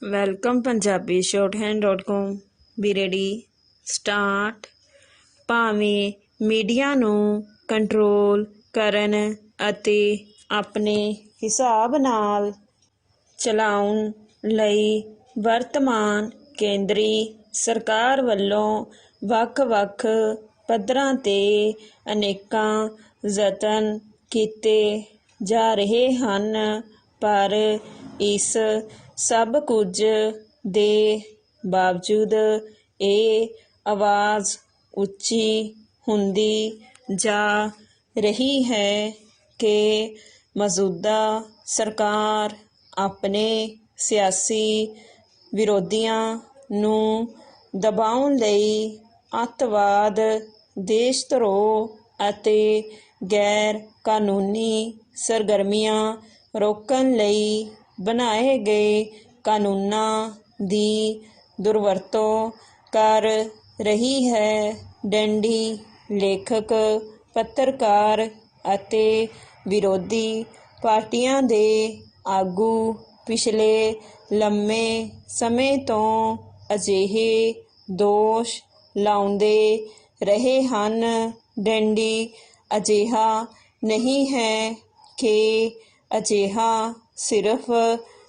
Welcome Punjabi shorthand.com B ready start. ਭਾਵੇਂ media ਨੂੰ control ਕਰਨ ਅਤੇ ਆਪਣੇ ਹਿਸਾਬ ਨਾਲ ਚਲਾਉਣ ਲਈ ਵਰਤਮਾਨ ਕੇਂਦਰੀ ਸਰਕਾਰ ਵੱਲੋਂ ਵੱਖ-ਵੱਖ ਪੱਧਰਾਂ 'ਤੇ ਅਨੇਕਾਂ ਯਤਨ ਕੀਤੇ ਜਾ ਰਹੇ ਹਨ, ਪਰ ਇਸ ਸਭ ਕੁਝ ਦੇ ਬਾਵਜੂਦ ਇਹ ਆਵਾਜ਼ ਉੱਚੀ ਹੁੰਦੀ ਜਾ ਰਹੀ ਹੈ ਕਿ ਮੌਜੂਦਾ ਸਰਕਾਰ ਆਪਣੇ ਸਿਆਸੀ ਵਿਰੋਧੀਆਂ ਨੂੰ ਦਬਾਉਣ ਲਈ ਅੱਤਵਾਦ, ਦੇਸ਼ ਧਰੋਹ ਅਤੇ ਗੈਰ ਕਾਨੂੰਨੀ ਸਰਗਰਮੀਆਂ ਰੋਕਣ ਲਈ ਬਣਾਏ ਗਏ ਕਾਨੂੰਨਾਂ ਦੀ ਦੁਰਵਰਤੋਂ ਕਰ ਰਹੀ ਹੈ। ਡੰਡੀ ਲੇਖਕ, ਪੱਤਰਕਾਰ ਅਤੇ ਵਿਰੋਧੀ ਪਾਰਟੀਆਂ ਦੇ ਆਗੂ ਪਿਛਲੇ ਲੰਮੇ ਸਮੇਂ ਤੋਂ ਅਜਿਹੇ ਦੋਸ਼ ਲਾਉਂਦੇ ਰਹੇ ਹਨ। ਡੰਡੀ ਅਜਿਹਾ ਨਹੀਂ ਹੈ ਕਿ ਅਜਿਹਾ ਸਿਰਫ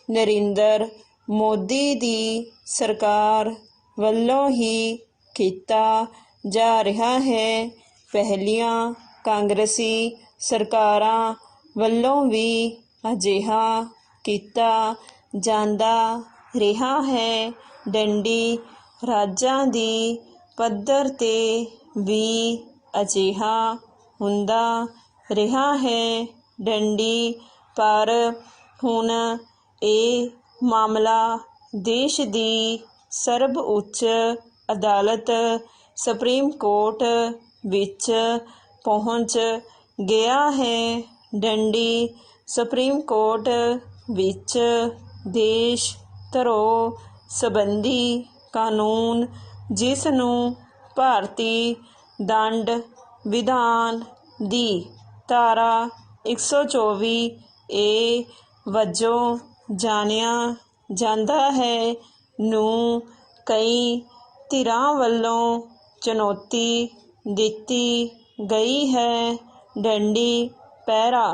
ਨਰਿੰਦਰ ਮੋਦੀ ਦੀ ਸਰਕਾਰ ਵੱਲੋਂ ਹੀ ਕੀਤਾ ਜਾ ਰਿਹਾ ਹੈ। ਪਹਿਲੀਆਂ ਕਾਂਗਰਸੀ ਸਰਕਾਰਾਂ ਵੱਲੋਂ ਵੀ ਅਜਿਹਾ ਕੀਤਾ ਜਾਂਦਾ ਰਿਹਾ ਹੈ। ਡੰਡੀ ਰਾਜਾਂ ਦੀ ਪੱਧਰ 'ਤੇ ਵੀ ਅਜਿਹਾ ਹੁੰਦਾ ਰਿਹਾ ਹੈ। ਡੰਡੀ ਪਰ ਹੁਣ ਇਹ ਮਾਮਲਾ ਦੇਸ਼ ਦੀ ਸਰਵਉੱਚ ਅਦਾਲਤ ਸੁਪਰੀਮ ਕੋਰਟ ਵਿੱਚ ਪਹੁੰਚ ਗਿਆ ਹੈ। ਡੰਡੀ ਸੁਪਰੀਮ ਕੋਰਟ ਵਿੱਚ ਦੇਸ਼ ਧਰੋਹ ਸੰਬੰਧੀ ਕਾਨੂੰਨ, ਜਿਸ ਨੂੰ ਭਾਰਤੀ ਦੰਡ ਵਿਧਾਨ ਦੀ ਧਾਰਾ 124A ਵਜੋਂ ਜਾਣਿਆ ਜਾਂਦਾ ਹੈ, ਨੂੰ ਕਈ ਧਿਰਾਂ ਵੱਲੋਂ ਚੁਣੌਤੀ ਦਿੱਤੀ ਗਈ ਹੈ। ਡੰਡੀ ਪੈਰਾ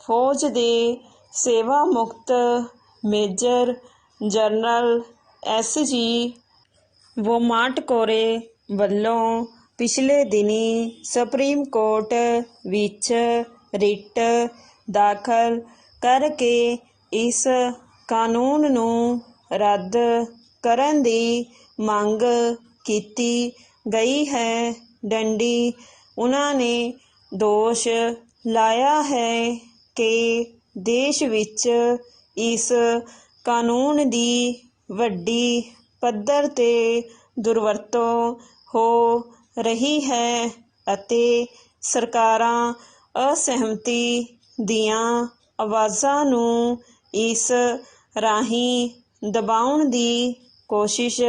ਫੌਜ ਦੇ ਸੇਵਾ ਮੁਕਤ ਮੇਜਰ ਜਨਰਲ SG ਵੋਮਾਟਕੋਰੇ ਵੱਲੋਂ ਪਿਛਲੇ ਦਿਨੀਂ ਸੁਪਰੀਮ ਕੋਰਟ ਵਿੱਚ ਰਿਟ ਦਾਖਲ ਕਰਕੇ ਇਸ ਕਾਨੂੰਨ ਨੂੰ ਰੱਦ ਕਰਨ ਦੀ ਮੰਗ ਕੀਤੀ ਗਈ ਹੈ। ਡੰਡੀ ਉਨ੍ਹਾਂ ਨੇ ਦੋਸ਼ ਲਾਇਆ ਹੈ ਕਿ ਦੇਸ਼ ਵਿੱਚ ਇਸ ਕਾਨੂੰਨ ਦੀ ਵੱਡੀ ਪੱਧਰ 'ਤੇ ਦੁਰਵਰਤੋਂ ਹੋ ਰਹੀ ਹੈ ਅਤੇ ਸਰਕਾਰਾਂ ਅਸਹਿਮਤੀ ਦੀਆਂ ਆਵਾਜ਼ਾਂ ਨੂੰ ਇਸ ਰਾਹੀਂ ਦਬਾਉਣ ਦੀ ਕੋਸ਼ਿਸ਼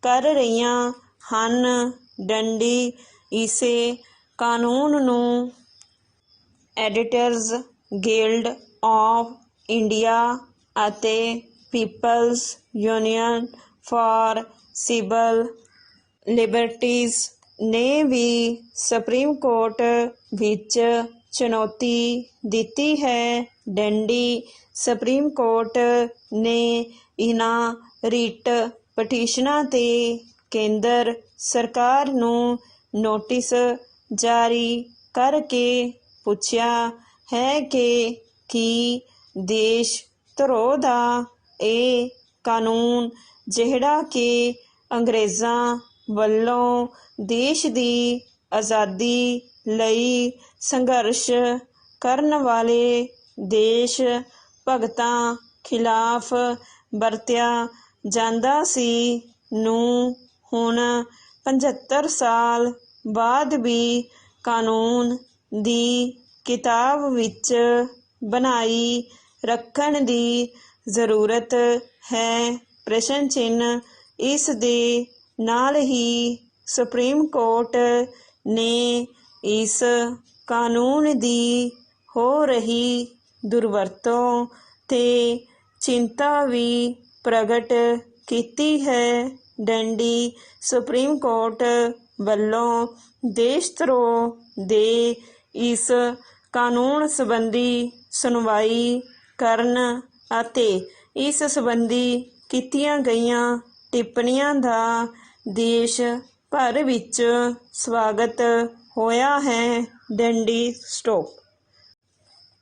ਕਰ ਰਹੀਆਂ ਹਨ। ਡੰਡੀ ਇਸੇ ਕਾਨੂੰਨ ਨੂੰ ਐਡੀਟਰਜ਼ ਗਿਲਡ ਆਫ ਇੰਡੀਆ ਅਤੇ people's union for civil liberties ਨੇ ਵੀ ਸੁਪਰੀਮ ਕੋਰਟ ਵਿੱਚ ਚੁਣੌਤੀ ਦਿੱਤੀ ਹੈ। ਡੰਡੀ ਸੁਪਰੀਮ ਕੋਰਟ ਨੇ ਇਹਨਾਂ ਰਿਟ ਪਟੀਸ਼ਨਾਂ 'ਤੇ ਕੇਂਦਰ ਸਰਕਾਰ ਨੂੰ ਨੋਟਿਸ ਜਾਰੀ ਕਰਕੇ ਪੁੱਛਿਆ ਹੈ ਕਿ ਕੀ ਦੇਸ਼ ਧਰੋਹ ਦਾ ਇਹ ਕਾਨੂੰਨ, ਜਿਹੜਾ ਕਿ ਅੰਗਰੇਜ਼ਾਂ ਵੱਲੋਂ ਦੇਸ਼ ਦੀ ਆਜ਼ਾਦੀ ਲਈ ਸੰਘਰਸ਼ ਕਰਨ ਵਾਲੇ ਦੇਸ਼ ਭਗਤਾਂ ਖਿਲਾਫ ਵਰਤਿਆ ਜਾਂਦਾ ਸੀ, ਨੂੰ ਹੁਣ 75 ਸਾਲ ਬਾਅਦ ਵੀ ਕਾਨੂੰਨ ਦੀ ਕਿਤਾਬ ਵਿੱਚ ਬਣਾਈ ਰੱਖਣ ਦੀ ਜ਼ਰੂਰਤ ਹੈ। ਪ੍ਰਸ਼ਨ ਚਿੰਨ੍ਹ ਇਸ ਦੇ ਨਾਲ ਹੀ ਸੁਪਰੀਮ ਕੋਰਟ ਨੇ ਇਸ ਕਾਨੂੰਨ ਦੀ ਹੋ ਰਹੀ ਦੁਰਵਰਤੋਂ 'ਤੇ ਚਿੰਤਾ ਵੀ ਪ੍ਰਗਟ ਕੀਤੀ ਹੈ। ਡੰਡੀ ਸੁਪਰੀਮ ਕੋਰਟ ਵੱਲੋਂ ਦੇਸ਼ ਧਰੋਹ ਦੇ ਇਸ ਕਾਨੂੰਨ ਸੰਬੰਧੀ ਸੁਣਵਾਈ ਕਰਨ ਅਤੇ ਇਸ ਸੰਬੰਧੀ ਕੀਤੀਆਂ ਗਈਆਂ ਟਿੱਪਣੀਆਂ ਦਾ ਦੇਸ਼ ਭਰ ਵਿੱਚ ਸਵਾਗਤ ਹੋਇਆ ਹੈ। ਡੰਡੀ stop.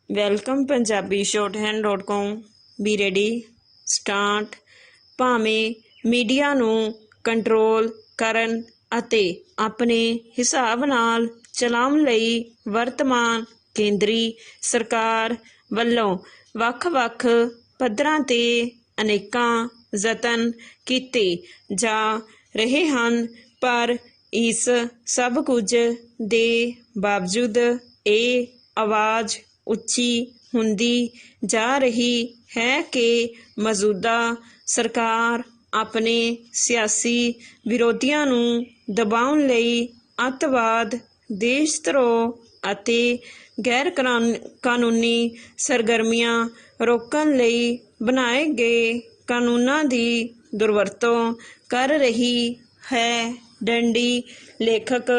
Welcome Punjabi shorthand.com। B ready, start. ਭਾਵੇਂ ਮੀਡੀਆ ਨੂੰ ਕੰਟਰੋਲ ਕਰਨ ਅਤੇ ਆਪਣੇ ਹਿਸਾਬ ਨਾਲ ਚਲਾਉਣ ਲਈ ਵਰਤਮਾਨ ਕੇਂਦਰੀ ਸਰਕਾਰ ਵੱਲੋਂ ਵੱਖ-ਵੱਖ ਪੱਧਰਾਂ 'ਤੇ ਅਨੇਕਾਂ ਯਤਨ ਕੀਤੇ ਜਾ ਰਹੇ ਹਨ, ਪਰ ਇਸ ਸਭ ਕੁਝ ਦੇ ਬਾਵਜੂਦ ਇਹ ਆਵਾਜ਼ ਉੱਚੀ ਹੁੰਦੀ ਜਾ ਰਹੀ ਹੈ ਕਿ ਮੌਜੂਦਾ ਸਰਕਾਰ ਆਪਣੇ ਸਿਆਸੀ ਵਿਰੋਧੀਆਂ ਨੂੰ ਦਬਾਉਣ ਲਈ ਅੱਤਵਾਦ, ਦੇਸ਼ ਧਰੋਹ ਅਤੇ ਗੈਰ ਕਾਨੂੰਨੀ ਸਰਗਰਮੀਆਂ ਰੋਕਣ ਲਈ ਬਣਾਏ ਗਏ ਕਾਨੂੰਨਾਂ ਦੀ ਦੁਰਵਰਤੋਂ ਕਰ ਰਹੀ ਹੈ। ਡੰਡੀ ਲੇਖਕ,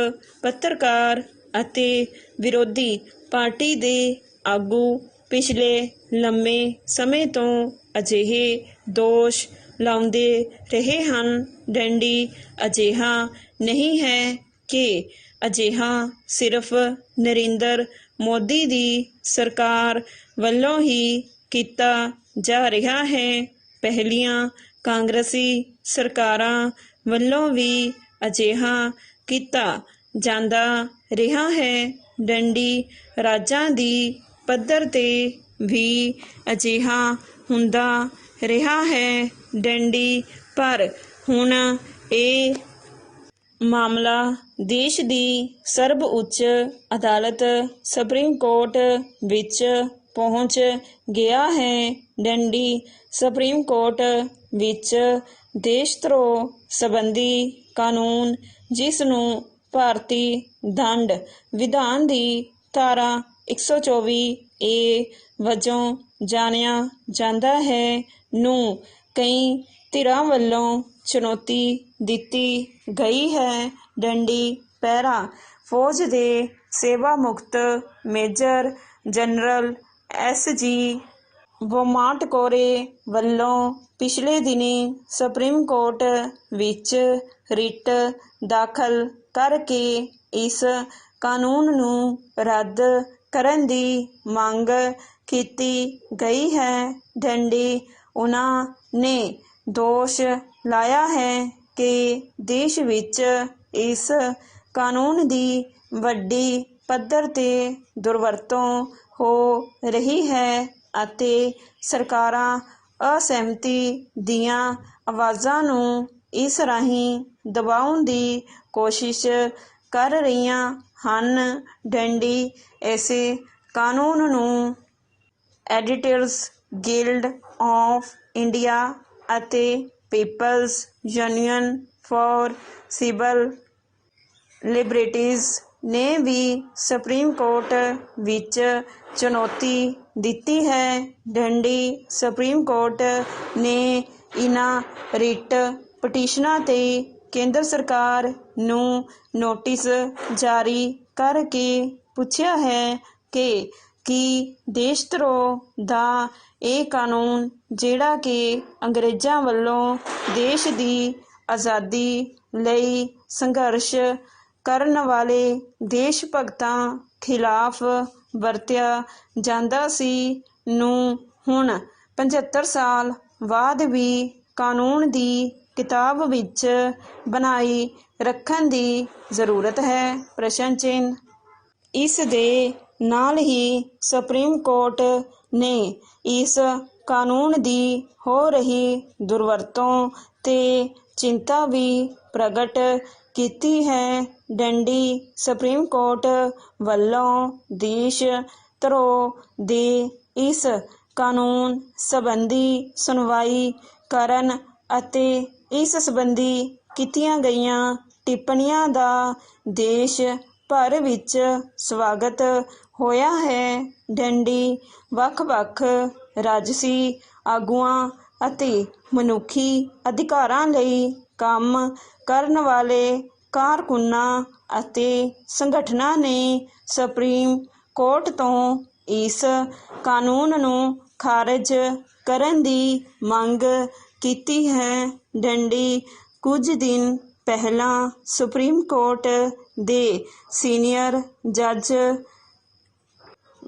ਪੱਤਰਕਾਰ ਅਤੇ ਵਿਰੋਧੀ ਪਾਰਟੀ ਦੇ ਆਗੂ ਪਿਛਲੇ ਲੰਮੇ ਸਮੇਂ ਤੋਂ ਅਜਿਹੇ ਦੋਸ਼ ਲਾਉਂਦੇ ਰਹੇ ਹਨ। ਡੰਡੀ ਅਜਿਹਾ ਨਹੀਂ ਹੈ ਕਿ ਅਜਿਹਾ ਸਿਰਫ ਨਰਿੰਦਰ ਮੋਦੀ ਦੀ ਸਰਕਾਰ ਵੱਲੋਂ ਹੀ ਕੀਤਾ ਜਾ ਰਿਹਾ ਹੈ, ਪਹਿਲੀਆਂ ਕਾਂਗਰਸੀ ਸਰਕਾਰਾਂ ਵੱਲੋਂ ਵੀ ਅਜਿਹਾ ਕੀਤਾ ਜਾਂਦਾ ਰਿਹਾ ਹੈ। ਡੰਡੀ ਰਾਜਾਂ ਦੀ ਪੱਧਰ 'ਤੇ ਵੀ ਅਜਿਹਾ ਹੁੰਦਾ ਰਿਹਾ ਹੈ। ਡੰਡੀ ਪਰ ਹੁਣ ਇਹ ਮਾਮਲਾ ਦੇਸ਼ ਦੀ ਸਰਵਉੱਚ ਅਦਾਲਤ ਸੁਪਰੀਮ ਕੋਰਟ ਵਿੱਚ ਪਹੁੰਚ ਗਿਆ ਹੈ। ਡੰਡੀ ਸੁਪਰੀਮ ਕੋਰਟ ਵਿੱਚ ਦੇਸ਼ ਧਰੋਹ ਸੰਬੰਧੀ ਕਾਨੂੰਨ, ਜਿਸ ਨੂੰ ਭਾਰਤੀ ਦੰਡ ਵਿਧਾਨ ਦੀ ਧਾਰਾ 124A ਵਜੋਂ ਜਾਣਿਆ ਜਾਂਦਾ ਹੈ, ਨੂੰ ਕਈ ਧਿਰਾਂ ਵੱਲੋਂ ਚੁਣੌਤੀ ਦਿੱਤੀ ਗਈ ਹੈ। ਡੰਡੀ ਪੈਰਾ ਫੌਜ ਦੇ ਸੇਵਾ ਮੁਕਤ ਮੇਜਰ ਜਨਰਲ SG ਬੋਮਾਟਕੋਰੇ ਵੱਲੋਂ ਪਿਛਲੇ ਦਿਨੀਂ ਸੁਪਰੀਮ ਕੋਰਟ ਵਿੱਚ ਰਿਟ ਦਾਖਲ ਕਰਕੇ ਇਸ ਕਾਨੂੰਨ ਨੂੰ ਰੱਦ ਕਰਨ ਦੀ ਮੰਗ ਕੀਤੀ ਗਈ ਹੈ। ਡੰਡੀ ਉਨ੍ਹਾਂ ਨੇ ਦੋਸ਼ ਲਾਇਆ ਹੈ ਕਿ ਦੇਸ਼ ਵਿੱਚ ਇਸ ਕਾਨੂੰਨ ਦੀ ਵੱਡੀ ਪੱਧਰ 'ਤੇ ਦੁਰਵਰਤੋਂ ਹੋ ਰਹੀ ਹੈ ਅਤੇ ਸਰਕਾਰਾਂ ਅਸਹਿਮਤੀ ਦੀਆਂ ਆਵਾਜ਼ਾਂ ਨੂੰ ਇਸ ਰਾਹੀਂ ਦਬਾਉਣ ਦੀ ਕੋਸ਼ਿਸ਼ ਕਰ ਰਹੀਆਂ ਹਨ। ਡੰਡੀ ਇਸੇ ਕਾਨੂੰਨ ਨੂੰ ਐਡੀਟਰਜ਼ ਗਿਲਡ ਆਫ ਇੰਡੀਆ ਅਤੇ people's union for civil liberties ਨੇ ਵੀ ਸੁਪਰੀਮ ਕੋਰਟ ਵਿੱਚ ਚੁਣੌਤੀ ਦਿੱਤੀ ਹੈ। ਡੰਡੀ ਸੁਪਰੀਮ ਕੋਰਟ ਨੇ ਇਨ੍ਹਾਂ ਰਿਟ ਪਟੀਸ਼ਨਾਂ 'ਤੇ ਕੇਂਦਰ ਸਰਕਾਰ ਨੂੰ ਨੋਟਿਸ ਜਾਰੀ ਕਰਕੇ ਪੁੱਛਿਆ ਹੈ ਕਿ ਕੀ ਦੇਸ਼ ਧਰੋਹ ਦਾ ਇਹ ਕਾਨੂੰਨ, ਜਿਹੜਾ ਕਿ ਅੰਗਰੇਜ਼ਾਂ ਵੱਲੋਂ ਦੇਸ਼ ਦੀ ਆਜ਼ਾਦੀ ਲਈ ਸੰਘਰਸ਼ ਕਰਨ ਵਾਲੇ ਦੇਸ਼ ਭਗਤਾਂ ਖਿਲਾਫ ਵਰਤਿਆ ਜਾਂਦਾ ਸੀ, ਨੂੰ ਹੁਣ 75 ਸਾਲ ਬਾਅਦ ਵੀ ਕਾਨੂੰਨ ਦੀ ਕਿਤਾਬ ਵਿੱਚ ਬਣਾਈ ਰੱਖਣ ਦੀ ਜ਼ਰੂਰਤ ਹੈ। ਪ੍ਰਸ਼ਨ ਚਿੰਨ੍ਹ। ਇਸ ਦੇ ਨਾਲ ਹੀ ਸੁਪਰੀਮ ਕੋਰਟ ਨੇ ਇਸ ਕਾਨੂੰਨ ਦੀ ਹੋ ਰਹੀ ਦੁਰਵਰਤੋਂ 'ਤੇ ਚਿੰਤਾ ਵੀ ਪ੍ਰਗਟ ਕੀਤੀ ਹੈ। ਡੰਡੀ ਸੁਪਰੀਮ ਕੋਰਟ ਵੱਲੋਂ ਦੇਸ਼ ਧਰੋਹ ਦੇ ਇਸ ਕਾਨੂੰਨ ਸੰਬੰਧੀ ਸੁਣਵਾਈ ਕਰਨ ਅਤੇ ਇਸ ਸੰਬੰਧੀ ਕੀਤੀਆਂ ਗਈਆਂ ਟਿੱਪਣੀਆਂ ਦਾ ਦੇਸ਼ ਭਰ ਵਿੱਚ ਸਵਾਗਤ ਹੋਇਆ ਹੈ। ਡੰਡੀ ਵੱਖ-ਵੱਖ ਰਾਜਸੀ ਆਗੂਆਂ ਅਤੇ ਮਨੁੱਖੀ ਅਧਿਕਾਰਾਂ ਲਈ ਕੰਮ ਕਰਨ ਵਾਲੇ ਕਾਰਕੁਨਾਂ ਅਤੇ ਸੰਗਠਨਾਂ ਨੇ ਸੁਪਰੀਮ ਕੋਰਟ ਤੋਂ ਇਸ ਕਾਨੂੰਨ ਨੂੰ ਖਾਰਜ ਕਰਨ ਦੀ ਮੰਗ ਕੀਤੀ ਹੈ। ਡੰਡੀ ਕੁਝ ਦਿਨ ਪਹਿਲਾਂ ਸੁਪਰੀਮ ਕੋਰਟ ਦੇ ਸੀਨੀਅਰ ਜੱਜ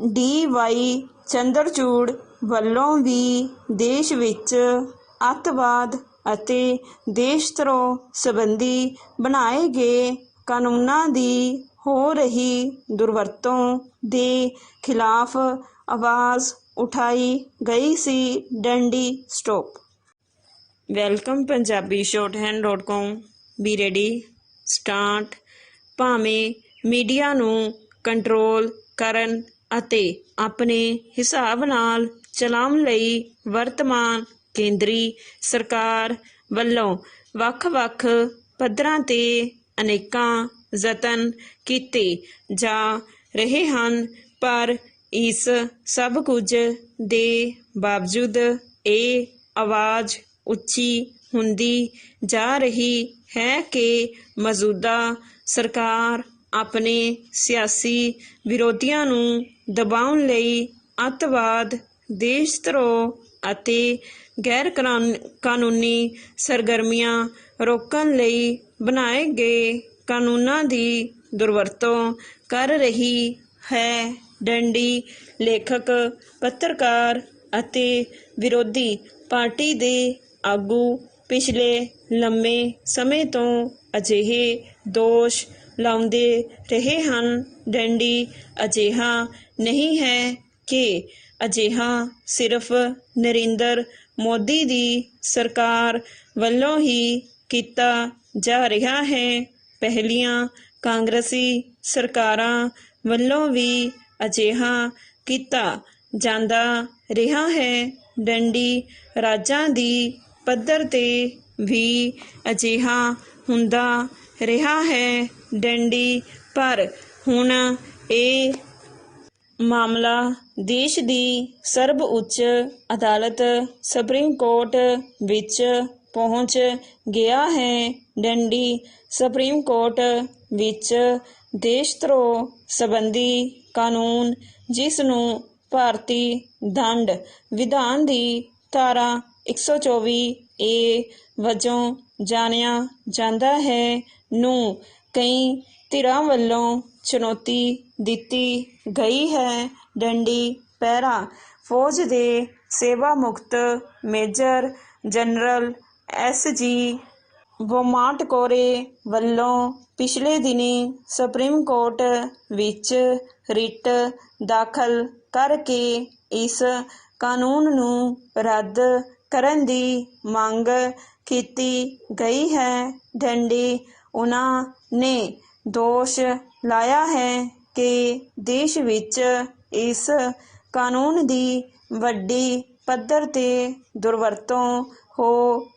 ਡੀ.ਵਾਈ. ਚੰਦਰਚੂੜ ਵੱਲੋਂ ਵੀ ਦੇਸ਼ ਵਿੱਚ ਅੱਤਵਾਦ ਅਤੇ ਦੇਸ਼ ਧਰੋਹ ਸੰਬੰਧੀ ਬਣਾਏ ਗਏ ਕਾਨੂੰਨਾਂ ਦੀ ਹੋ ਰਹੀ ਦੁਰਵਰਤੋਂ ਦੇ ਖਿਲਾਫ ਆਵਾਜ਼ ਉਠਾਈ ਗਈ ਸੀ। ਡੰਡੀ stop. Welcome punjabishorthand.com। B ready, start. ਭਾਵੇਂ ਮੀਡੀਆ ਨੂੰ ਕੰਟਰੋਲ ਕਰਨ ਅਤੇ ਆਪਣੇ ਹਿਸਾਬ ਨਾਲ ਚਲਾਉਣ ਲਈ ਵਰਤਮਾਨ ਕੇਂਦਰੀ ਸਰਕਾਰ ਵੱਲੋਂ ਵੱਖ-ਵੱਖ ਪੱਧਰਾਂ 'ਤੇ ਅਨੇਕਾਂ ਯਤਨ ਕੀਤੇ ਜਾ ਰਹੇ ਹਨ, ਪਰ ਇਸ ਸਭ ਕੁਝ ਦੇ ਬਾਵਜੂਦ ਇਹ ਆਵਾਜ਼ ਉੱਚੀ ਹੁੰਦੀ ਜਾ ਰਹੀ ਹੈ ਕਿ ਮੌਜੂਦਾ ਸਰਕਾਰ ਆਪਣੇ ਸਿਆਸੀ ਵਿਰੋਧੀਆਂ ਨੂੰ ਦਬਾਉਣ ਲਈ ਅੱਤਵਾਦ, ਦੇਸ਼ ਧਰੋਹ ਅਤੇ ਗੈਰ ਕਾਨੂੰਨੀ ਸਰਗਰਮੀਆਂ ਰੋਕਣ ਲਈ ਬਣਾਏ ਗਏ ਕਾਨੂੰਨਾਂ ਦੀ ਦੁਰਵਰਤੋਂ ਕਰ ਰਹੀ ਹੈ। ਡੰਡੀ ਲੇਖਕ, ਪੱਤਰਕਾਰ ਅਤੇ ਵਿਰੋਧੀ ਪਾਰਟੀ ਦੇ ਆਗੂ ਪਿਛਲੇ ਲੰਮੇ ਸਮੇਂ ਤੋਂ ਅਜਿਹੇ ਦੋਸ਼ ਲਾਉਂਦੇ ਰਹੇ ਹਨ। ਡੰਡੀ ਅਜਿਹਾ ਨਹੀਂ ਹੈ ਕਿ ਅਜਿਹਾ ਸਿਰਫ ਨਰਿੰਦਰ ਮੋਦੀ ਦੀ ਸਰਕਾਰ ਵੱਲੋਂ ਹੀ ਕੀਤਾ ਜਾ ਰਿਹਾ ਹੈ, ਪਹਿਲੀਆਂ ਕਾਂਗਰਸੀ ਸਰਕਾਰਾਂ ਵੱਲੋਂ ਵੀ ਅਜਿਹਾ ਕੀਤਾ ਜਾਂਦਾ ਰਿਹਾ ਹੈ। ਡੰਡੀ ਰਾਜਾਂ ਦੀ ਪੱਧਰ 'ਤੇ ਵੀ ਅਜਿਹਾ ਹੁੰਦਾ ਰਿਹਾ ਹੈ। ਡੰਡੀ ਪਰ ਹੁਣ ਇਹ ਮਾਮਲਾ ਦੇਸ਼ ਦੀ ਸਰਵਉੱਚ ਅਦਾਲਤ ਸੁਪਰੀਮ ਕੋਰਟ ਵਿੱਚ ਪਹੁੰਚ ਗਿਆ ਹੈ। ਡੰਡੀ ਸੁਪਰੀਮ ਕੋਰਟ ਵਿੱਚ ਦੇਸ਼ ਧਰੋਹ ਸੰਬੰਧੀ ਕਾਨੂੰਨ, ਜਿਸ ਨੂੰ ਭਾਰਤੀ ਦੰਡ ਵਿਧਾਨ ਦੀ ਧਾਰਾ 124A ਵਜੋਂ ਜਾਣਿਆ ਜਾਂਦਾ ਹੈ, ਨੂੰ ਕਈ ਧਿਰਾਂ ਵੱਲੋਂ ਚੁਣੌਤੀ ਦਿੱਤੀ ਗਈ ਹੈ। ਡੰਡੀ ਪੈਰਾ ਫੌਜ ਦੇ ਸੇਵਾ ਮੁਕਤ ਮੇਜਰ ਜਨਰਲ S.G. ਬੋਮਾਟਕੋਰੇ ਵੱਲੋਂ ਪਿਛਲੇ ਦਿਨੀਂ ਸੁਪਰੀਮ ਕੋਰਟ ਵਿੱਚ ਰਿਟ ਦਾਖਲ ਕਰਕੇ ਇਸ ਕਾਨੂੰਨ ਨੂੰ ਰੱਦ ਕਰਨ ਦੀ ਮੰਗ ਕੀਤੀ ਗਈ ਹੈ। ਡੰਡੀ ਉਨ੍ਹਾਂ ਨੇ ਦੋਸ਼ ਲਾਇਆ ਹੈ ਕਿ ਦੇਸ਼ ਵਿੱਚ ਇਸ ਕਾਨੂੰਨ ਦੀ ਵੱਡੀ ਪੱਧਰ 'ਤੇ ਦੁਰਵਰਤੋਂ ਹੋ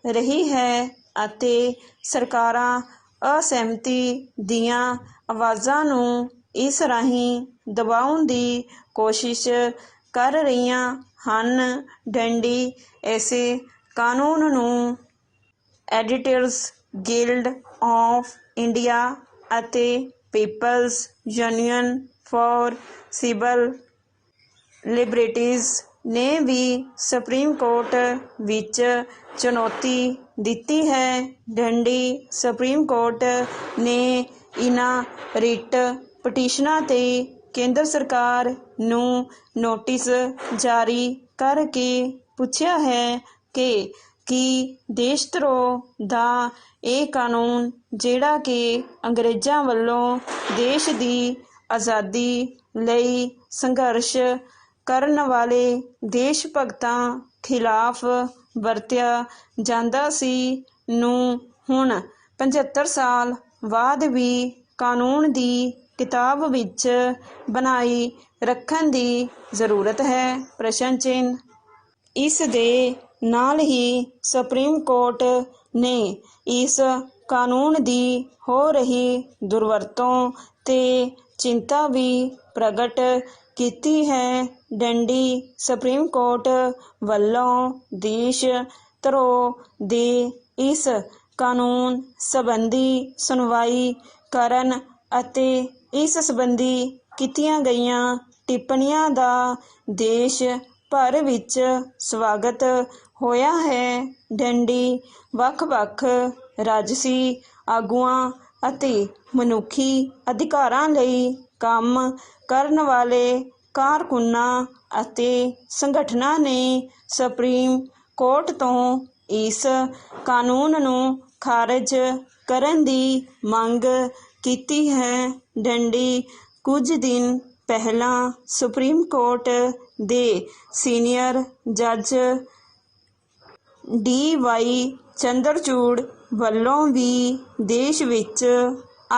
ਰਹੀ ਹੈ ਅਤੇ ਸਰਕਾਰਾਂ ਅਸਹਿਮਤੀ ਦੀਆਂ ਆਵਾਜ਼ਾਂ ਨੂੰ ਇਸ ਰਾਹੀਂ ਦਬਾਉਣ ਦੀ ਕੋਸ਼ਿਸ਼ ਕਰ ਰਹੀਆਂ ਹਨ। ਡੰਡੀ ਇਸੇ ਕਾਨੂੰਨ ਨੂੰ ਐਡੀਟਰਜ਼ ਗਿਲਡ ਆਫ ਇੰਡੀਆ ਅਤੇ people's union for civil liberties ਨੇ ਵੀ ਸੁਪਰੀਮ ਕੋਰਟ ਵਿੱਚ ਚੁਣੌਤੀ ਦਿੱਤੀ ਹੈ। ਡੰਡੀ ਸੁਪਰੀਮ ਕੋਰਟ ਨੇ ਇਨ੍ਹਾਂ ਰਿਟ ਪਟੀਸ਼ਨਾਂ 'ਤੇ ਕੇਂਦਰ ਸਰਕਾਰ ਨੂੰ ਨੋਟਿਸ ਜਾਰੀ ਕਰਕੇ ਪੁੱਛਿਆ ਹੈ ਕਿ ਕੀ ਦੇਸ਼ ਧਰੋਹ ਦਾ ਇਹ ਕਾਨੂੰਨ, ਜਿਹੜਾ ਕਿ ਅੰਗਰੇਜ਼ਾਂ ਵੱਲੋਂ ਦੇਸ਼ ਦੀ ਆਜ਼ਾਦੀ ਲਈ ਸੰਘਰਸ਼ ਕਰਨ ਵਾਲੇ ਦੇਸ਼ ਭਗਤਾਂ ਖਿਲਾਫ ਵਰਤਿਆ ਜਾਂਦਾ ਸੀ, ਨੂੰ ਹੁਣ 75 ਸਾਲ ਬਾਅਦ ਵੀ ਕਾਨੂੰਨ ਦੀ ਕਿਤਾਬ ਵਿੱਚ ਬਣਾਈ ਰੱਖਣ ਦੀ ਜ਼ਰੂਰਤ ਹੈ। ਪ੍ਰਸ਼ਨ ਚਿੰਨ੍ਹ। ਇਸ ਦੇ ਨਾਲ ਹੀ ਸੁਪਰੀਮ ਕੋਰਟ ਨੇ ਇਸ ਕਾਨੂੰਨ ਦੀ ਹੋ ਰਹੀ ਦੁਰਵਰਤੋਂ 'ਤੇ ਚਿੰਤਾ ਵੀ ਪ੍ਰਗਟ ਕੀਤੀ ਹੈ। ਡੰਡੀ ਸੁਪਰੀਮ ਕੋਰਟ ਵੱਲੋਂ ਦੇਸ਼ ਧਰੋਂ ਦੇ ਇਸ ਕਾਨੂੰਨ ਸੰਬੰਧੀ ਸੁਣਵਾਈ ਕਰਨ ਅਤੇ ਇਸ ਸੰਬੰਧੀ ਕੀਤੀਆਂ ਗਈਆਂ ਟਿੱਪਣੀਆਂ ਦਾ ਦੇਸ਼ ਭਰ ਵਿੱਚ ਸਵਾਗਤ ਹੋਇਆ ਹੈ। ਡੰਡੀ ਵੱਖ-ਵੱਖ ਰਾਜਸੀ ਆਗੂਆਂ ਅਤੇ ਮਨੁੱਖੀ ਅਧਿਕਾਰਾਂ ਲਈ ਕੰਮ ਕਰਨ ਵਾਲੇ ਕਾਰਕੁਨਾਂ ਅਤੇ ਸੰਗਠਨਾਂ ਨੇ ਸੁਪਰੀਮ ਕੋਰਟ ਤੋਂ ਇਸ ਕਾਨੂੰਨ ਨੂੰ ਖਾਰਜ ਕਰਨ ਦੀ ਮੰਗ ਕੀਤੀ ਹੈ। ਡੰਡੀ ਕੁਝ ਦਿਨ ਪਹਿਲਾਂ ਸੁਪਰੀਮ ਕੋਰਟ ਦੇ ਸੀਨੀਅਰ ਜੱਜ ਡੀ.ਵਾਈ. ਚੰਦਰਚੂੜ ਵੱਲੋਂ ਵੀ ਦੇਸ਼ ਵਿੱਚ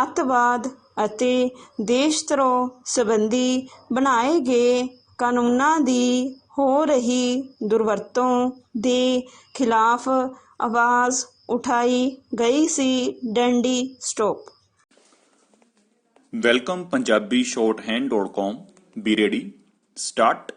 ਅੱਤਵਾਦ ਅਤੇ ਦੇਸ਼ ਧਰੋਹ ਸੰਬੰਧੀ ਬਣਾਏ ਗਏ ਕਾਨੂੰਨਾਂ ਦੀ ਹੋ ਰਹੀ ਦੁਰਵਰਤੋਂ ਦੇ ਖਿਲਾਫ ਆਵਾਜ਼ ਉਠਾਈ ਗਈ ਸੀ। ਡੰਡੀ stop. Welcome Punjabi shorthand.com B ready start.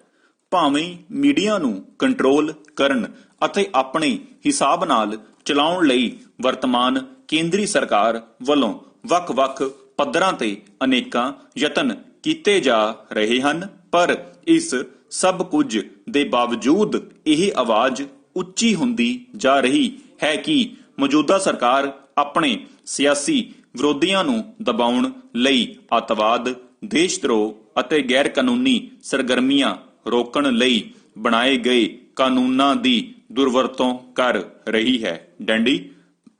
ਭਾਵੇਂ ਮੀਡੀਆ ਨੂੰ ਕੰਟਰੋਲ ਕਰਨ ਅਤੇ ਆਪਣੇ ਹਿਸਾਬ ਨਾਲ ਚਲਾਉਣ ਲਈ ਵਰਤਮਾਨ ਕੇਂਦਰੀ ਸਰਕਾਰ ਵੱਲੋਂ ਵੱਖ-ਵੱਖ ਪੱਧਰਾਂ ਤੇ ਅਨੇਕਾਂ ਯਤਨ ਕੀਤੇ ਜਾ ਰਹੇ ਹਨ, ਪਰ ਇਸ ਸਭ ਕੁਝ ਦੇ ਬਾਵਜੂਦ ਇਹ ਆਵਾਜ਼ ਉੱਚੀ ਹੁੰਦੀ ਜਾ ਰਹੀ ਹੈ ਕਿ ਮੌਜੂਦਾ ਸਰਕਾਰ ਆਪਣੇ ਸਿਆਸੀ ਵਿਰੋਧੀਆਂ ਨੂੰ ਦਬਾਉਣ ਲਈ ਅੱਤਵਾਦ, ਦੇਸ਼ਧਰੋਹ ਅਤੇ ਗੈਰ ਕਾਨੂੰਨੀ ਸਰਗਰਮੀਆਂ ਰੋਕਣ ਲਈ ਬਣਾਏ ਗਏ ਕਾਨੂੰਨਾਂ ਦੀ ਦੁਰਵਰਤੋਂ ਕਰ ਰਹੀ ਹੈ। ਡੰਡੀ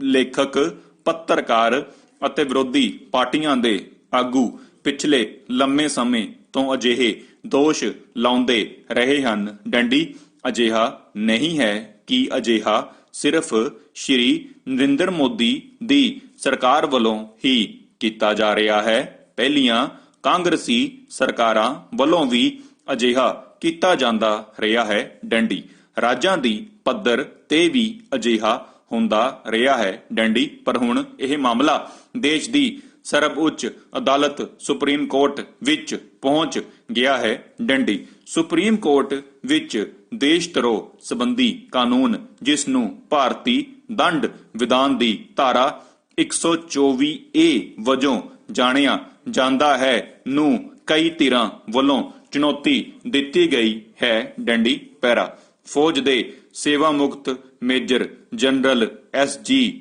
ਲੇਖਕ, ਪੱਤਰਕਾਰ ਅਤੇ ਵਿਰੋਧੀ ਪਾਰਟੀਆਂ ਦੇ ਆਗੂ ਪਿਛਲੇ ਲੰਮੇ ਸਮੇਂ ਤੋਂ ਅਜਿਹੇ ਦੋਸ਼ ਲਾਉਂਦੇ ਰਹੇ ਹਨ। ਡੰਡੀ ਅਜਿਹਾ ਨਹੀਂ ਹੈ ਕਿ ਅਜਿਹਾ ਸਿਰਫ ਸ਼੍ਰੀ ਨਰਿੰਦਰ ਮੋਦੀ ਦੀ ਸਰਕਾਰ ਵੱਲੋਂ ਹੀ ਕੀਤਾ ਜਾ ਰਿਹਾ ਹੈ। ਪਹਿਲੀਆਂ ਕਾਂਗਰਸੀ ਸਰਕਾਰਾਂ ਵੱਲੋਂ ਵੀ ਅਜਿਹਾ ਕੀਤਾ ਜਾਂਦਾ ਰਿਹਾ ਹੈ। ਡੰਡੀ ਰਾਜਾਂ ਦੀ ਪੱਧਰ ਤੇ ਵੀ ਅਜਿਹਾ ਹੁੰਦਾ ਰਿਹਾ ਹੈ। ਡੰਡੀ ਪਰ ਹੁਣ ਇਹ ਮਾਮਲਾ ਦੇਸ਼ ਦੀ ਸਰਵਉੱਚ ਅਦਾਲਤ ਸੁਪਰੀਮ ਕੋਰਟ ਵਿੱਚ ਪਹੁੰਚ ਗਿਆ ਹੈ। ਡੰਡੀ ਸੁਪਰੀਮ ਕੋਰਟ ਵਿੱਚ ਦੇਸ਼ ਧਰੋਹ ਸੰਬੰਧੀ ਕਾਨੂੰਨ, ਜਿਸ ਨੂੰ ਭਾਰਤੀ ਦੰਡ ਵਿਧਾਨ ਦੀ ਧਾਰਾ 124A ਵਜੋਂ ਜਾਣਿਆ ਜਾਂਦਾ ਹੈ, ਨੂੰ ਕਈ ਧਿਰਾਂ ਵੱਲੋਂ ਚੁਣੌਤੀ ਦਿੱਤੀ ਗਈ ਹੈ। ਡੰਡੀ ਪੈਰਾ ਫੌਜ ਦੇ ਸੇਵਾ ਮੁਕਤ ਮੇਜਰ ਜਨਰਲ S.G.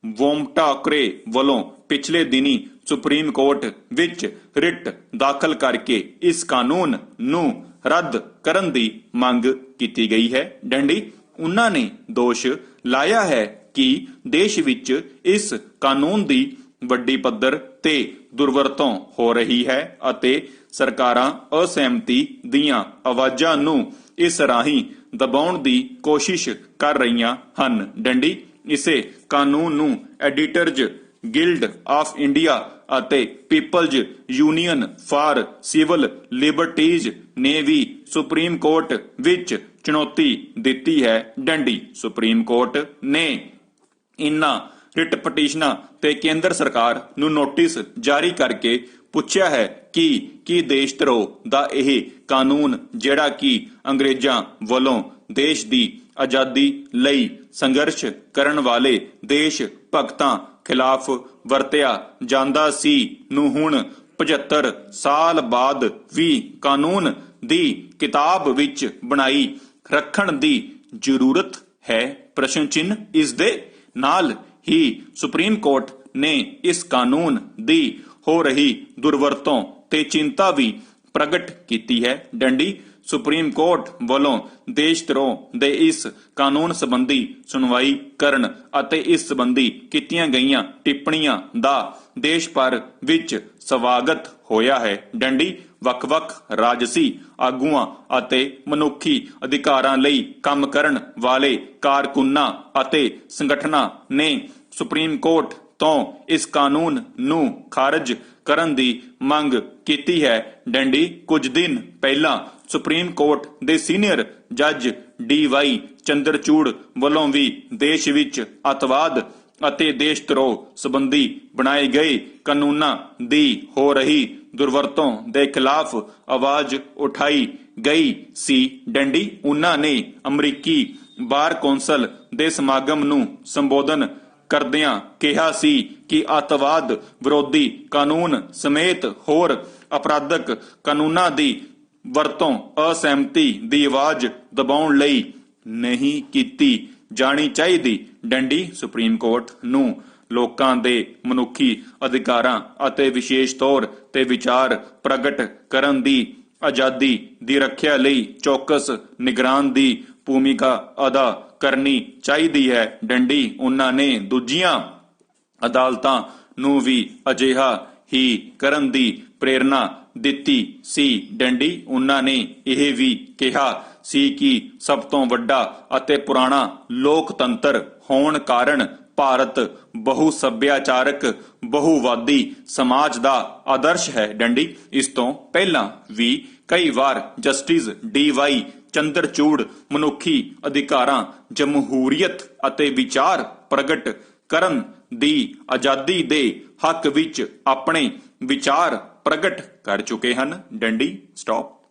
ਵੋਮਟਾਕਰੇ ਵੱਲੋਂ ਪਿਛਲੇ ਦਿਨੀ ਸੁਪਰੀਮ ਕੋਰਟ ਵਿੱਚ ਰਿਟ ਦਾਖਲ ਕਰਕੇ ਇਸ ਕਾਨੂੰਨ ਨੂੰ ਰੱਦ ਕਰਨ ਦੀ ਮੰਗ ਕੀਤੀ ਗਈ ਹੈ। ਡੰਡੀ ਉਹਨਾਂ ਨੇ ਦੋਸ਼ ਲਾਇਆ ਹੈ ਕਿ ਦੇਸ਼ ਵਿੱਚ ਇਸ ਕਾਨੂੰਨ ਦੀ ਵੱਡੀ ਪੱਧਰ ਤੇ ਦੁਰਵਰਤੋਂ ਹੋ ਰਹੀ ਹੈ ਅਤੇ ਸਰਕਾਰਾਂ ਅਸਹਿਮਤੀ ਦੀਆਂ ਆਵਾਜ਼ਾਂ ਨੂੰ ਇਸ ਰਾਹੀਂ ਦਬਾਉਣ ਦੀ ਕੋਸ਼ਿਸ਼ ਕਰ ਰਹੀਆਂ ਹਨ। ਡੰਡੀ ਇਸੇ ਕਾਨੂੰਨ ਨੂੰ ਐਡੀਟਰਜ਼ ਗਿਲਡ ਆਫ ਇੰਡੀਆ ਅਤੇ people's union for civil liberties ਨੇ ਵੀ ਸੁਪਰੀਮ ਕੋਰਟ ਵਿੱਚ ਚੁਣੌਤੀ ਦਿੱਤੀ ਹੈ। ਡੰਡੀ ਸੁਪਰੀਮ ਕੋਰਟ ਨੇ ਇਨ੍ਹਾਂ ਰਿਟ ਪਟੀਸ਼ਨਾਂ ਤੇ ਕੇਂਦਰ ਸਰਕਾਰ ਨੂੰ ਨੋਟਿਸ ਜਾਰੀ ਕਰਕੇ ਪੁੱਛਿਆ ਹੈ ਕਿ ਕੀ ਦੇਸ਼ ਧਰੋਹ ਦਾ ਇਹ ਕਾਨੂੰਨ, ਜਿਹੜਾ ਕਿ ਅੰਗਰੇਜ਼ਾਂ ਵੱਲੋਂ ਦੇਸ਼ ਦੀ ਆਜ਼ਾਦੀ ਲਈ ਸੰਘਰਸ਼ ਕਰਨ ਵਾਲੇ ਦੇਸ਼ ਭਗਤਾਂ ਖਿਲਾਫ ਵਰਤਿਆ ਜਾਂਦਾ ਸੀ, ਨੂੰ ਹੁਣ 75 ਸਾਲ ਬਾਅਦ ਵੀ ਕਾਨੂੰਨ ਦੀ ਕਿਤਾਬ ਵਿੱਚ ਬਣਾਈ ਰੱਖਣ ਦੀ ਜ਼ਰੂਰਤ ਹੈ? ਪ੍ਰਸ਼ਨ ਚਿੰਨ੍ਹ। ਇਸ ਦੇ ਨਾਲ ਹੀ ਸੁਪਰੀਮ ਕੋਰਟ ਨੇ ਇਸ ਕਾਨੂੰਨ ਦੀ ਹੋ ਰਹੀ ਦੁਰਵਰਤੋਂ ਤੇ ਚਿੰਤਾ ਵੀ ਪ੍ਰਗਟ ਕੀਤੀ ਹੈ। ਡੰਡੀ ਸੁਪਰੀਮ ਕੋਰਟ ਵੱਲੋਂ ਦੇਸ਼ ਧਰੋਹ ਦੇ ਇਸ ਕਾਨੂੰਨ ਸੰਬੰਧੀ ਸੁਣਵਾਈ ਕਰਨ ਅਤੇ ਇਸ ਸੰਬੰਧੀ ਕੀਤੀਆਂ ਗਈਆਂ ਟਿੱਪਣੀਆਂ ਦਾ ਦੇਸ਼ ਭਰ ਵਿੱਚ ਸਵਾਗਤ ਹੋਇਆ ਹੈ। ਡੰਡੀ ਵੱਖ-ਵੱਖ ਰਾਜਸੀ ਆਗੂਆਂ ਅਤੇ ਮਨੁੱਖੀ ਅਧਿਕਾਰਾਂ ਲਈ ਕੰਮ ਕਰਨ ਵਾਲੇ ਕਾਰਕੁਨਾਂ ਅਤੇ ਸੰਗਠਨਾਂ ਨੇ ਸੁਪਰੀਮ ਕੋਰਟ ਤੋਂ ਇਸ ਕਾਨੂੰਨ ਨੂੰ ਖਾਰਜ ਕਰਨ ਦੀ ਮੰਗ ਕੀਤੀ ਹੈ। ਡੰਡੀ ਕੁਝ ਦਿਨ ਪਹਿਲਾਂ ਸੁਪਰੀਮ ਕੋਰਟ ਦੇ ਸੀਨੀਅਰ ਜੱਜ ਡੀ.ਵਾਈ. ਚੰਦਰਚੂੜ ਵੱਲੋਂ ਵੀ ਦੇਸ਼ ਵਿੱਚ ਅੱਤਵਾਦ ਅਤੇ ਦੇਸ਼ ਧਰੋਹ ਸੰਬੰਧੀ ਬਣਾਏ ਗਏ ਕਾਨੂੰਨਾਂ ਦੀ ਹੋ ਰਹੀ ਦੁਰਵਰਤੋਂ ਦੇ ਖਿਲਾਫ ਆਵਾਜ਼ ਉਠਾਈ ਗਈ ਸੀ। ਡੰਡੀ ਉਹਨਾਂ ਨੇ ਅਮਰੀਕੀ ਬਾਰ ਕੌਂਸਲ ਦੇ ਸਮਾਗਮ ਨੂੰ ਸੰਬੋਧਨ ਕਰਦਿਆਂ ਕਿਹਾ ਸੀ ਕਿ ਅੱਤਵਾਦ ਵਿਰੋਧੀ ਕਾਨੂੰਨ ਸਮੇਤ ਹੋਰ ਅਪਰਾਧਕ ਕਾਨੂੰਨਾਂ ਦੀ ਵਰਤੋਂ ਅਸਹਿਮਤੀ ਦੀ ਆਵਾਜ਼ ਦਬਾਉਣ ਲਈ ਨਹੀਂ ਕੀਤੀ ਜਾਣੀ ਚਾਹੀਦੀ। ਡੰਡੀ ਸੁਪਰੀਮ ਕੋਰਟ ਨੂੰ ਲੋਕਾਂ ਦੇ ਮਨੁੱਖੀ ਅਧਿਕਾਰਾਂ ਅਤੇ ਵਿਸ਼ੇਸ਼ ਤੌਰ ਤੇ ਵਿਚਾਰ ਪ੍ਰਗਟ ਕਰਨ ਦੀ ਆਜ਼ਾਦੀ ਦੀ ਰੱਖਿਆ ਲਈ ਚੌਕਸ ਨਿਗਰਾਨ ਦੀ ਭੂਮਿਕਾ ਅਦਾ ਕਰਨੀ ਚਾਹੀਦੀ ਹੈ। ਡੰਡੀ ਉਹਨਾਂ ਨੇ ਦੂਜੀਆਂ ਅਦਾਲਤਾਂ ਨੂੰ ਵੀ ਅਜਿਹਾ ਹੀ ਕਰਨ ਦੀ ਪ੍ਰੇਰਣਾ ਦਿੱਤੀ ਸੀ। ਡੰਡੀ ਉਹਨਾਂ ਨੇ ਇਹ ਵੀ ਕਿਹਾ ਸੀ ਕਿ ਸਭ ਤੋਂ ਵੱਡਾ ਅਤੇ ਪੁਰਾਣਾ ਲੋਕਤੰਤਰ ਹੋਣ ਕਾਰਨ ਭਾਰਤ ਬਹੁ ਸੱਭਿਆਚਾਰਕ ਬਹੁਵਾਦੀ ਸਮਾਜ ਦਾ ਆਦਰਸ਼ ਹੈ। ਡੰਡੀ ਇਸ ਤੋਂ ਪਹਿਲਾਂ ਵੀ ਕਈ ਵਾਰ ਜਸਟਿਸ ਡੀ.ਵਾਈ. ਚੰਦਰਚੂੜ ਮਨੁੱਖੀ ਅਧਿਕਾਰਾਂ, ਜਮਹੂਰੀਅਤ ਅਤੇ ਵਿਚਾਰ ਪ੍ਰਗਟ ਕਰਨ ਦੀ ਆਜ਼ਾਦੀ ਦੇ ਹੱਕ ਵਿੱਚ ਆਪਣੇ ਵਿਚਾਰ ਪ੍ਰਗਟ ਕਰ ਚੁੱਕੇ ਹਨ। ਡੰਡੀ ਸਟਾਪ।